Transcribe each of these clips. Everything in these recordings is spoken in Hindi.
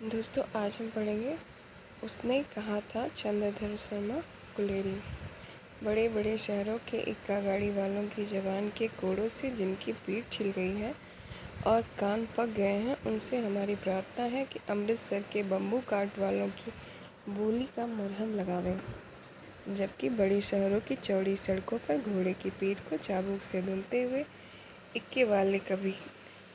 दोस्तों, आज हम पढ़ेंगे उसने कहा था चंद्रधर शर्मा गुलेरी। बड़े बड़े शहरों के इक्का गाड़ी वालों की जबान के कोड़ों से जिनकी पीठ छिल गई है और कान पक गए हैं, उनसे हमारी प्रार्थना है कि अमृतसर के बम्बू काट वालों की बोली का मरहम लगावें। जबकि बड़ी शहरों की चौड़ी सड़कों पर घोड़े की पीठ को चाबुक से धुनते हुए इक्के वाले कभी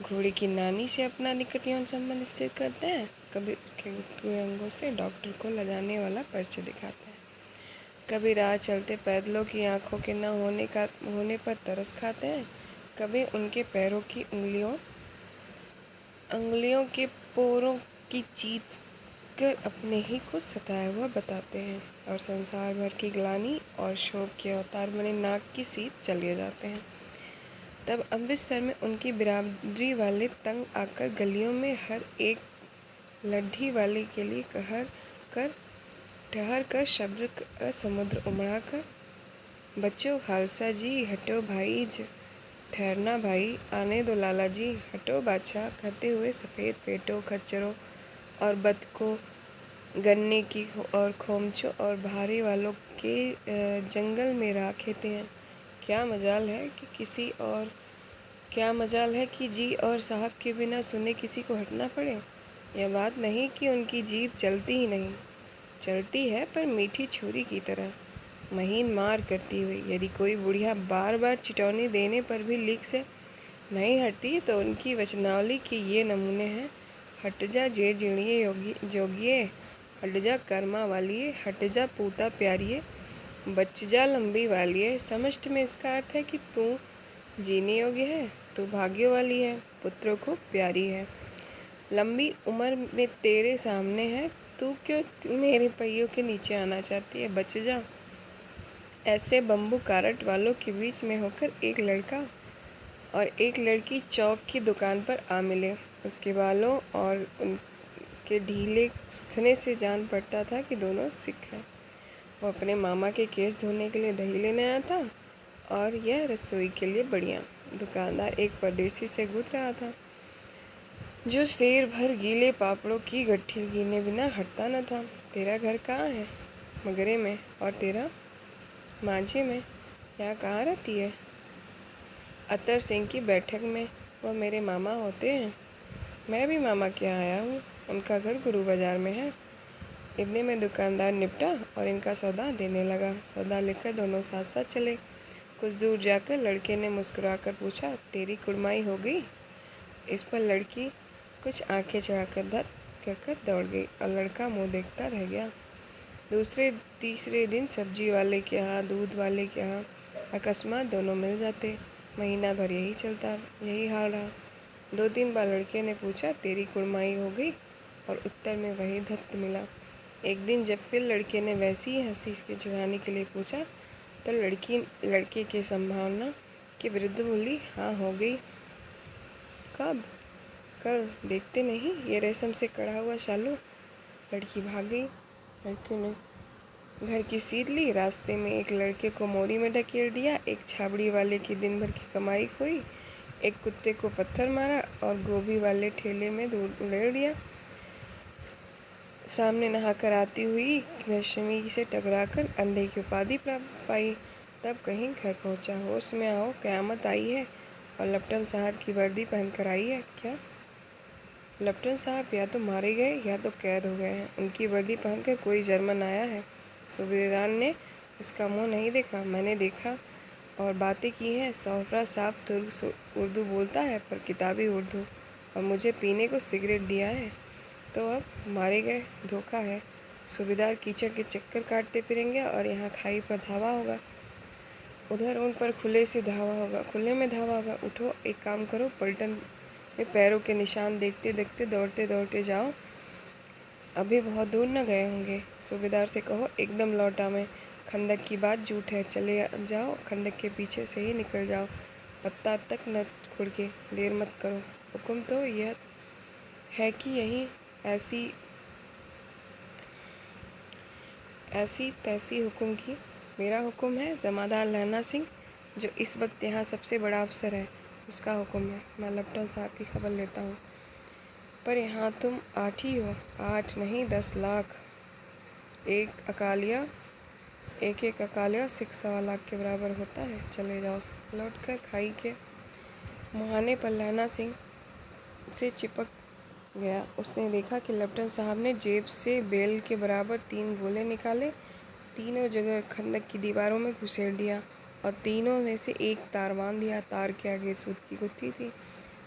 घोड़े की नानी से अपना निकट यौन संबंध स्थिर करते हैं, कभी उसके हुए अंगों से डॉक्टर को लजाने वाला पर्चे दिखाते हैं, कभी राह चलते पैदलों की आंखों के न होने पर तरस खाते हैं, कभी उनके पैरों की अंगुलियों के पोरों की चीज कर अपने ही को सताया हुआ बताते हैं और संसार भर की ग्लानि और शोक के अवतार बने नाक की सीध चले जाते हैं। तब अमृतसर में उनकी बिरादरी वाले तंग आकर गलियों में हर एक लड्ढी वाले के लिए ठहर कर शब्द का समुद्र उमड़ा कर, बच्चों खालसा जी हटो भाई ठहरना भाई, आने दो लाला जी हटो बादशाह, कहते हुए सफ़ेद पेटों खच्चरों और बतखों, गन्ने की और खोमचों और भारे वालों के जंगल में राह खेते हैं। क्या मजाल है कि जी और साहब के बिना सुने किसी को हटना पड़े। यह बात नहीं कि उनकी जीभ चलती ही नहीं, चलती है पर मीठी छुरी की तरह, महीन मार करती हुई। यदि कोई बुढ़िया बार बार चिटौनी देने पर भी लीक से नहीं हटती तो उनकी वचनावली के ये नमूने हैं। हट जा जे जीणिए जोगिए, हट जा कर्मा वालिए, हट जा पूता प्यारिए, बच जा लंबी वालिए। समष्ट में इसका अर्थ है कि तू जीने योग्य है, तू भाग्य वाली है, पुत्रों को प्यारी है, लंबी उम्र में तेरे सामने है, तू क्यों मेरे पहियों के नीचे आना चाहती है, बच जा। ऐसे बम्बू कारट वालों के बीच में होकर एक लड़का और एक लड़की चौक की दुकान पर आ मिले। उसके बालों और उसके ढीले सुथने से जान पड़ता था कि दोनों सिख हैं। वो अपने मामा के केस धोने के लिए दही लेने आया था और यह रसोई के लिए बढ़िया। दुकानदार एक परदेसी से गुथ रहा था जो शेर भर गीले पापड़ों की गट्ठी गिने बिना हटता न था। तेरा घर कहाँ है? मगरे में। और तेरा? मांझे में। यहाँ कहाँ रहती है? अतर सिंह की बैठक में। वह मेरे मामा होते हैं। मैं भी मामा के यहाँ आया हूँ, उनका घर गुरु बाजार में है। इतने में दुकानदार निपटा और इनका सौदा देने लगा। सौदा लेकर दोनों साथ साथ चले। कुछ दूर जाकर लड़के ने मुस्कुराकर पूछा, तेरी कुड़माई हो गई? इस पर लड़की कुछ आंखें चढ़ाकर धत कहकर दौड़ गई और लड़का मुंह देखता रह गया। दूसरे तीसरे दिन सब्जी वाले के यहाँ, दूध वाले के यहाँ अकस्मात दोनों मिल जाते। महीना भर यही हाल रहा। 2-3 बार लड़के ने पूछा, तेरी कुड़माई हो गई? और उत्तर में वही धत मिला। एक दिन जब फिर लड़के ने वैसी ही हंसी इसके जवानी के लिए पूछा तो लड़की लड़के की संभावना के विरुद्ध बोली, हाँ हो गई। कब? कल। देखते नहीं ये रेशम से कढ़ा हुआ शालू? लड़की भाग गई। लड़के ने घर की सीट ली। रास्ते में एक लड़के को मोरी में ढकेल दिया, एक छाबड़ी वाले की दिन भर की कमाई खोई, एक कुत्ते को पत्थर मारा और गोभी वाले ठेले में दूध उड़ेल दिया। सामने नहाकर आती हुई वैष्णवी से टकराकर अंधे की उपाधि पाई। तब कहीं घर पहुंचा। होश में आओ, क़यामत आई है और लेफ्टिनेंट साहब की वर्दी पहनकर आई है। क्या? लेफ्टिनेंट साहब या तो मारे गए या तो कैद हो गए हैं। उनकी वर्दी पहनकर कोई जर्मन आया है। सूबेदार ने इसका मुंह नहीं देखा, मैंने देखा और बातें की हैं। सौफरा साफ उर्दू बोलता है पर किताबी उर्दू, और मुझे पीने को सिगरेट दिया है। तो अब मारे गए, धोखा है। सूबेदार कीचड़ के चक्कर काटते फिरेंगे और यहाँ खाई पर धावा होगा, उधर उन पर खुले में धावा होगा। उठो, एक काम करो, पलटन में पैरों के निशान देखते देखते दौड़ते दौड़ते जाओ, अभी बहुत दूर न गए होंगे। सूबेदार से कहो एकदम लौट आवें। खंदक की बात झूठ है, चले जाओ, खंदक के पीछे से ही निकल जाओ, पत्ता तक न खुड़के, देर मत करो। हुक्म तो यह है कि यहीं ऐसी तैसी हुक्म की। मेरा हुक्म है जमादार लहना सिंह, जो इस वक्त यहाँ सबसे बड़ा अफसर है, उसका हुक्म है। मैं लेफ्टिनेंट साहब की खबर लेता हूँ। पर यहाँ तुम 8 ही हो। 8 नहीं 10 लाख। एक एक अकालिया 6 सवा लाख के बराबर होता है। चले जाओ। लौटकर खाई के मुहाने पर लहना सिंह से चिपक गया। उसने देखा कि लेफ्टिनेंट साहब ने जेब से बेल के बराबर 3 गोले निकाले, तीनों जगह खंदक की दीवारों में घुसेड़ दिया और तीनों में से एक तार बांध दिया। तार के आगे सूत की गुत्थी थी,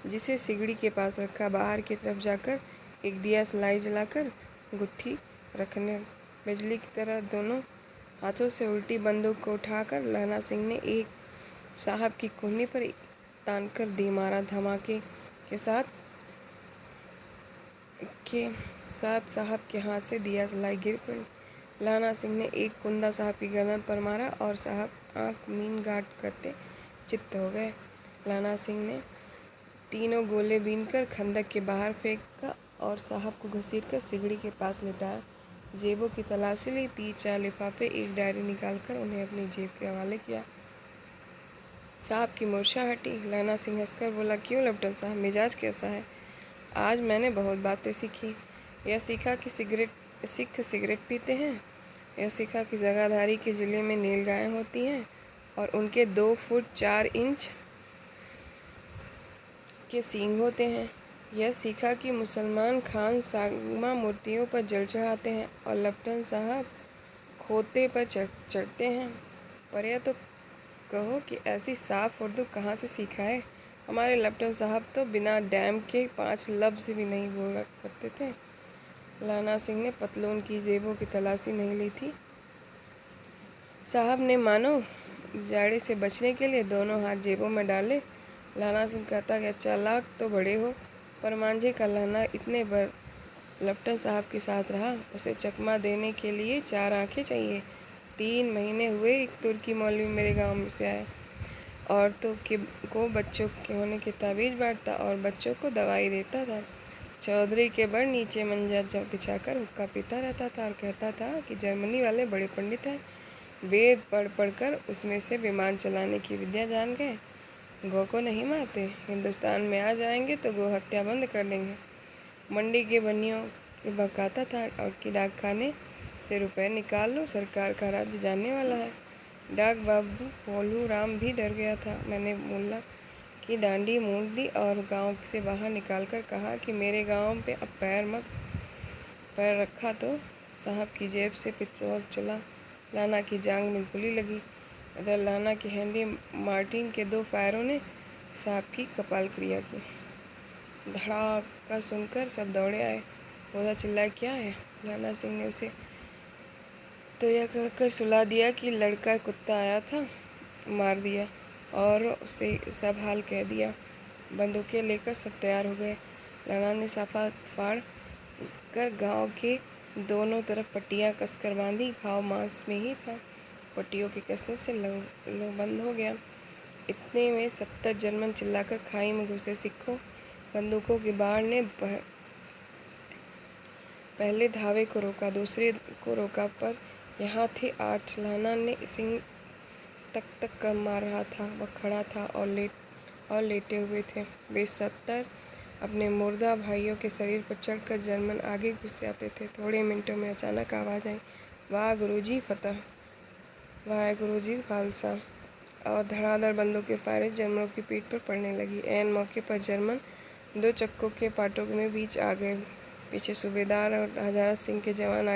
जिसे सिगड़ी के पास रखा। बाहर की तरफ जाकर एक दिया सलाई जलाकर गुत्थी रखने बिजली की तरह दोनों हाथों से उल्टी बंदूक को उठाकर लहना सिंह ने एक साहब की कुहनी पर तानकर दी मारा। धमाके के साथ साहब के हाथ से दिया सलाई गिर पड़ी। लहना सिंह ने एक कुंदा साहब की गर्दन पर मारा और साहब आंख मीन गाट करते चित्त हो गए। लहना सिंह ने तीनों गोले बीनकर खंदक के बाहर फेंका और साहब को घसीटकर सिगड़ी के पास लिटाया। जेबों की तलाशी ली। 3-4 लिफाफे, एक डायरी निकालकर उन्हें अपनी जेब के हवाले किया। साहब की मूर्छा हटी। लहना सिंह हंसकर बोला, क्यों लेफ्टिनेंट साहब, मिजाज कैसा है? आज मैंने बहुत बातें सीखी। यह सीखा कि सिख सिगरेट पीते हैं। यह सीखा कि जगाधारी के जिले में नीलगायें होती हैं और उनके 2 फुट 4 इंच के सींग होते हैं। यह सीखा कि मुसलमान खान सागमा मूर्तियों पर जल चढ़ाते हैं और लेफ्टिनेंट साहब खोते पर चढ़ते हैं। पर यह तो कहो कि ऐसी साफ उर्दू कहाँ से सीखा है? हमारे लेफ्टिनेंट साहब तो बिना डैम के 5 लफ्ज़ भी नहीं बोला करते थे। लहना सिंह ने पतलून की जेबों की तलाशी नहीं ली थी। साहब ने मानो जाड़े से बचने के लिए दोनों हाथ जेबों में डाले। लहना सिंह कहता गया, चालाक तो बड़े हो, पर मांझे का लहना इतने बार लेफ्टिनेंट साहब के साथ रहा। उसे चकमा देने के लिए 4 आंखें चाहिए। 3 महीने हुए एक तुर्की मौलवी मेरे गांव में से आए। औरतों को बच्चों के होने की ताबीज़ बांटता और बच्चों को दवाई देता था। चौधरी के बड़ नीचे मंजा बिछाकर हुक्का पीता रहता था और कहता था कि जर्मनी वाले बड़े पंडित हैं, वेद पढ़ पढ़कर उसमें से विमान चलाने की विद्या जान गए। गौ को नहीं मारते, हिंदुस्तान में आ जाएंगे तो गौ हत्या बंद कर देंगे। मंडी के बनियों के बकाता था और कि डाकखाने से रुपए निकाल लो, सरकार का राज्य जाने वाला है। डाक बाबू भोलू राम भी डर गया था। मैंने मुल्ला की डांडी मूंद दी और गांव से बाहर निकालकर कहा कि मेरे गांव पे अब पैर रखा तो साहब की जेब से पिस्तौल चला। लाना की जांग में गोली लगी। इधर लाना की हेनरी मार्टिन के 2 फायरों ने साहब की कपाल क्रिया की। धड़ाका सुनकर सब दौड़े आए। बोधा चिल्लाया, क्या है? लाना सिंह ने उसे तो यह कहकर सुला दिया कि लड़का कुत्ता आया था, मार दिया और उसे सब हाल कह दिया। बंदूकें लेकर सब तैयार हो गए। लाना ने साफा फाड़ कर गांव के दोनों तरफ पट्टियां कसकर बांधी। घाव मांस में ही था। पट्टियों के कसने से लहू बंद हो गया। इतने में 70 जर्मन चिल्लाकर खाई में घुसे। सिखों बंदूकों की बाढ़ ने पहले धावे को रोका, दूसरे को रोका, पर यहाँ थे 8। लाना ने सिंह तक कर मार रहा था। वह खड़ा था और लेटे हुए थे। वे 70 अपने मुर्दा भाइयों के शरीर पर चढ़कर जर्मन आगे घुस जाते थे। थोड़े मिनटों में अचानक आवाज़ आई, वाह गुरुजी फतह, वाह गुरुजी खालसा, और धड़ाधड़ बंदूकें फायरिंग जर्मनों की पीठ पर पड़ने लगी। ऐन मौके पर जर्मन 2 चक्कों के पाटों में बीच आ गए। पीछे सूबेदार और हजारा सिंह के जवान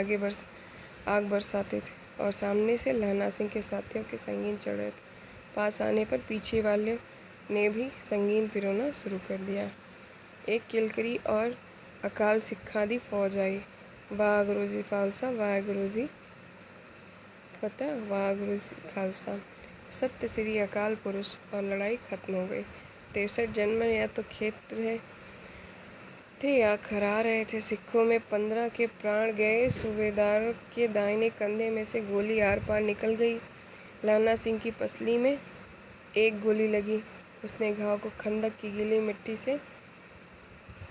आग बरसाते थे और सामने से लहना सिंह के साथियों के संगीन चढ़ रहे थे। पास आने पर पीछे वाले ने भी संगीन पिरोना शुरू कर दिया। एक किलकरी और अकाल सिखादी फौज आई। वाह गुरुजी खालसा, वाह गुरुजी फतह, वाह गुरुजी खालसा। सत्य श्री अकाल पुरुष। और लड़ाई खत्म हो गई। 63 जर्मन या तो खेत रहे थे या खरा रहे थे। सिखों में 15 के प्राण गए। सूबेदार के दाहिने कंधे में से गोली आर पार निकल गई। लहना सिंह की पसली में एक गोली लगी। उसने घाव को खंदक की गीली मिट्टी से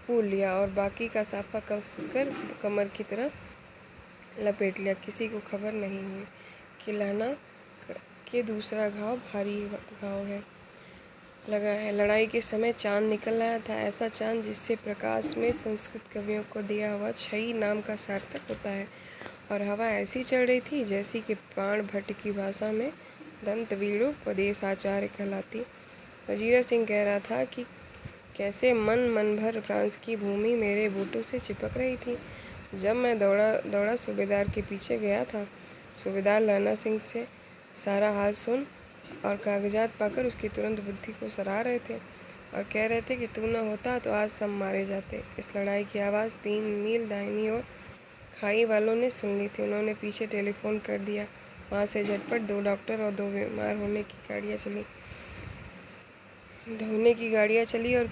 पूर लिया और बाकी का साफा कसकर कमर की तरफ लपेट लिया। किसी को खबर नहीं हुई कि लहना के दूसरा घाव भारी घाव है। लगा है। लड़ाई के समय चांद निकल आया था, ऐसा चांद जिससे प्रकाश में संस्कृत कवियों को दिया हुआ छई नाम का सार्थक होता है। और हवा ऐसी चल रही थी जैसी कि प्राण भट्ट की भाषा में दंतवीड़ु प्रदेश आचार्य कहलाती। वजीरा सिंह कह रहा था कि कैसे मन भर फ्रांस की भूमि मेरे बूटों से चिपक रही थी। जब मैं दौड़ा दौड़ा सूबेदार के पीछे गया था, सूबेदार लैला सिंह से सारा हाल सुन और कागजात पाकर उसकी तुरंत बुद्धि को सराह रहे थे और कह रहे थे कि तू न होता तो आज सब मारे जाते। इस लड़ाई की आवाज़ 3 मील दाहिनी ओर खाई वालों ने सुन ली थी। उन्होंने पीछे टेलीफोन कर दिया। वहाँ से झटपट 2 डॉक्टर और 2 बीमार धोने की गाड़ियाँ चली और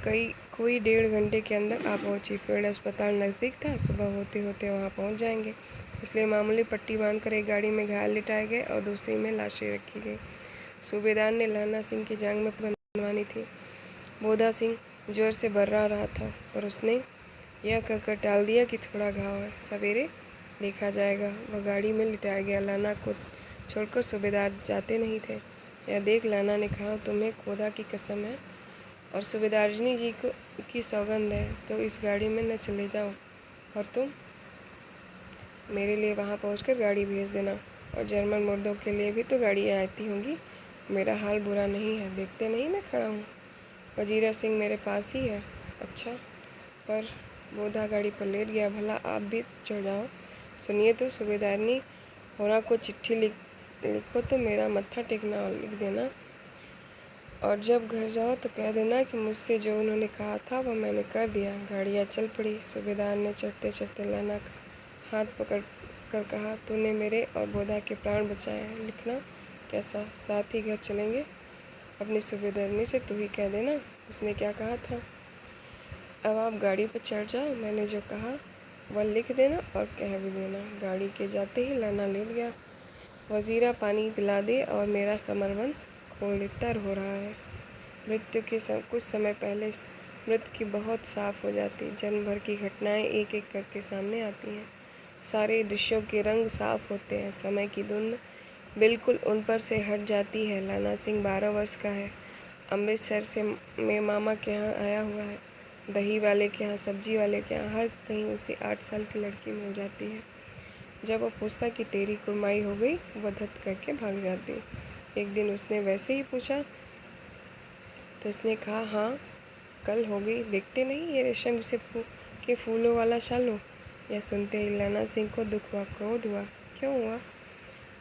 कोई 1.5 घंटे के अंदर आ पहुँची। फील्ड अस्पताल नज़दीक था, सुबह होते होते वहाँ पहुँच जाएंगे, इसलिए मामूली पट्टी बांधकर एक गाड़ी में घायल लिटाए गए और दूसरी में लाशें रखी गई। सूबेदार ने लैला सिंह की जांघ में बनवानी थी। बोधा सिंह जोर से बर्रा रहा था, पर उसने यह कहकर टाल दिया कि थोड़ा घाव है, सवेरे देखा जाएगा। वह गाड़ी में लिटाया गया। लैला को छोड़कर सूबेदार जाते नहीं थे। यह देख लैला ने कहा, तुम्हें खुदा की कसम है और सूबेदारनी जी की सौगंध है तो इस गाड़ी में न चले जाओ, और तुम मेरे लिए वहाँ पहुंचकर गाड़ी भेज देना। और जर्मन मुर्दों के लिए भी तो गाड़ियाँ आती होंगी। मेरा हाल बुरा नहीं है, देखते नहीं मैं खड़ा हूँ। वजीरा सिंह मेरे पास ही है। अच्छा, पर बोधा गाड़ी पर लेट गया। भला आप भी चढ़ जाओ। सुनिए तो सूबेदारनी होरा को चिट्ठी लिखो तो मेरा मत्था टेकना लिख देना, और जब घर जाओ तो कह देना कि मुझसे जो उन्होंने कहा था वह मैंने कर दिया। गाड़ियाँ चल पड़ी। सूबेदार ने चढ़ते चढ़ते लैला का हाथ पकड़ कर कहा, तूने मेरे और बोधा के प्राण बचाए हैं, लिखना कैसा, साथ ही घर चलेंगे। अपनी सूबेदारनी से तू ही कह देना उसने क्या कहा था। अब आप गाड़ी पर चढ़ जाओ, मैंने जो कहा वह लिख देना और कह भी देना। गाड़ी के जाते ही लैला लेट गया। वजीरा पानी पिला दे और मेरा कमरबंद खोल दे, तर हो रहा है। मृत्यु के कुछ समय पहले मृत्यु की बहुत साफ हो जाती। जन्म भर की घटनाएं एक एक करके सामने आती हैं। सारे दृश्यों के रंग साफ होते हैं। समय की धुंध बिल्कुल उन पर से हट जाती है। लैला सिंह 12 वर्ष का है। अमृतसर से में मामा के यहाँ आया हुआ है। दही वाले के यहाँ, सब्जी वाले के यहाँ, हर कहीं उसे 8 साल की लड़की मिल जाती है। जब वो पूछता कि तेरी कुर्माई हो गई, वह धत करके भाग जाती। एक दिन उसने वैसे ही पूछा तो उसने कहा, हाँ कल हो गई। देखते नहीं ये रेशम के फूलों वाला शालू। यह सुनते ही लैला सिंह को दुख हुआ, क्रोध हुआ। क्यों हुआ?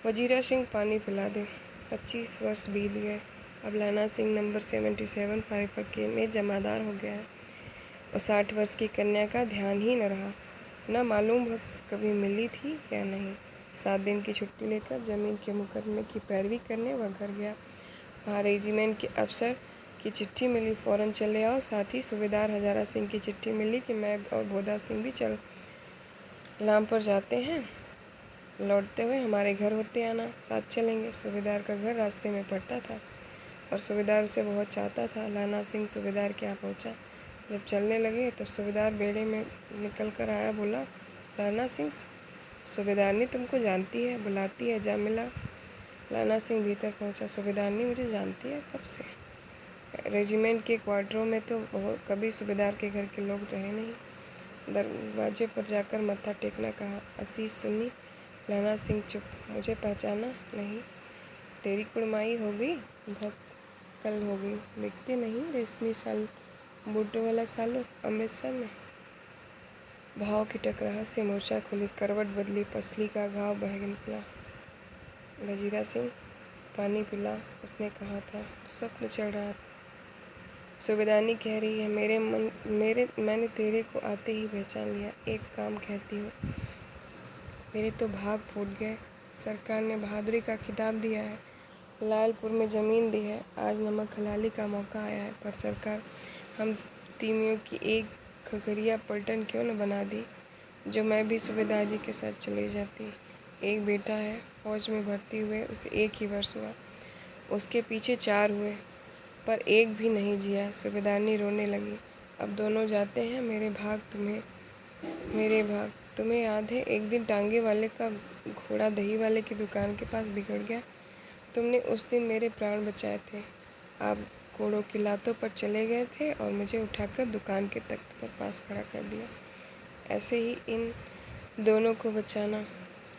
वजीरा सिंह पानी पिला दे। 25 वर्ष बीत गए। अब लैला सिंह नंबर 77 फाइफर के में जमादार हो गया है। और 60 वर्ष की कन्या का ध्यान ही न रहा। न मालूम वह कभी मिली थी या नहीं। 7 दिन की छुट्टी लेकर जमीन के मुकदमे की पैरवी करने वह घर गया। वहाँ रेजिमेंट के अफसर की चिट्ठी मिली, फ़ौरन चले आओ। साथ ही सूबेदार हजारा सिंह की चिट्ठी मिली कि मैं और बोधा सिंह भी चल रामपुर जाते हैं, लौटते हुए हमारे घर होते आना, साथ चलेंगे। सूबेदार का घर रास्ते में पड़ता था और सूबेदार उसे बहुत चाहता था। लैला सिंह सूबेदार के यहाँ पहुँचा। जब चलने लगे तब सूबेदार बेड़े में निकल कर आया, बोला, लैला सिंह सूबेदारनी तुमको जानती है, बुलाती है, जा मिला। लैला सिंह भीतर पहुंचा। सूबेदारनी मुझे जानती है, कब से? रेजिमेंट के क्वार्टरों में तो कभी सूबेदार के घर के लोग रहे नहीं। दरवाजे पर जाकर मत्था टेकना कहा। असीस सुनी। लैला सिंह चुप। मुझे पहचाना नहीं? तेरी कुड़माई हो गई, धत कल हो गई। देखते नहीं रेशमी साल बूटों वाला सालू अमृतसर में। भाव की टकराहट से मूर्छा खुली, करवट बदली, पसली का घाव बह निकला। वजीरा सिंह पानी पिला, उसने कहा था। स्वप्न चढ़ रहा। सूबेदारनी कह रही है, मैंने तेरे को आते ही पहचान लिया। एक काम कहती हूँ, मेरे तो भाग फूट गए। सरकार ने बहादुरी का खिताब दिया है, लालपुर में ज़मीन दी है, आज नमक हलाली का मौका आया है। पर सरकार हम तीमियों की एक खगरिया पलटन क्यों न बना दी, जो मैं भी सूबेदार जी के साथ चले जाती। एक बेटा है, फौज में भर्ती हुए उसे 1 ही वर्ष हुआ, उसके पीछे 4 हुए, पर एक भी नहीं जिया। सूबेदारनी रोने लगी। अब दोनों जाते हैं, मेरे भाग तुम्हें याद है? एक दिन टांगे वाले का घोड़ा दही वाले की दुकान के पास बिगड़ गया। तुमने उस दिन मेरे प्राण बचाए थे। कोड़ों की लातों पर चले गए थे और मुझे उठाकर दुकान के तख्त पर पास खड़ा कर दिया। ऐसे ही इन दोनों को बचाना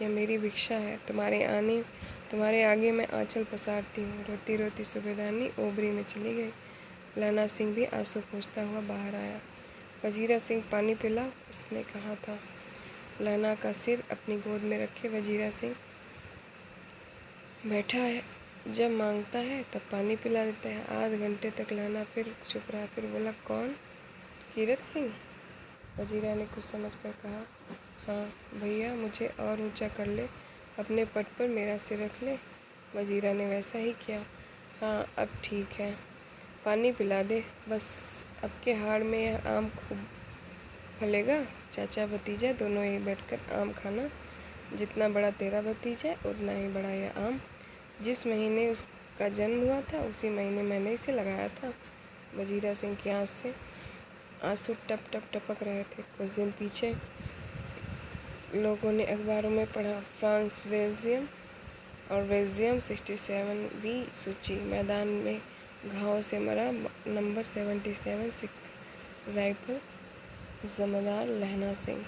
यह मेरी भिक्षा है। तुम्हारे आगे मैं आंचल पसारती हूँ। रोती रोती सूबेदारनी ओबरी में चली गई। लहना सिंह भी आंसू पोंछता हुआ बाहर आया। वजीरा सिंह पानी पिला, उसने कहा था। लहना का सिर अपनी गोद में रखे वजीरा सिंह बैठा है, जब मांगता है तब पानी पिला देता है। आध घंटे तक लहना फिर चुप रहा, फिर बोला, कौन? कीरत सिंह? वजीरा ने कुछ समझकर कहा, हाँ भैया, मुझे और ऊंचा कर ले, अपने पट पर मेरा सिर रख ले। वजीरा ने वैसा ही किया। हाँ, अब ठीक है, पानी पिला दे बस। अब के हाड़ में यह आम खूब फलेगा। चाचा भतीजा दोनों ही बैठकर आम खाना। जितना बड़ा तेरा भतीजा है उतना ही बड़ा यह आम। जिस महीने उसका जन्म हुआ था उसी महीने मैंने इसे लगाया था। वजीरा सिंह की आँख से आंसू टप टप टपक रहे थे। कुछ दिन पीछे लोगों ने अखबारों में पढ़ा, फ्रांस बेल्जियम 67वीं सूची, मैदान में घाव से मरा नंबर 77 सिख राइफल, जमादार लहना सिंह।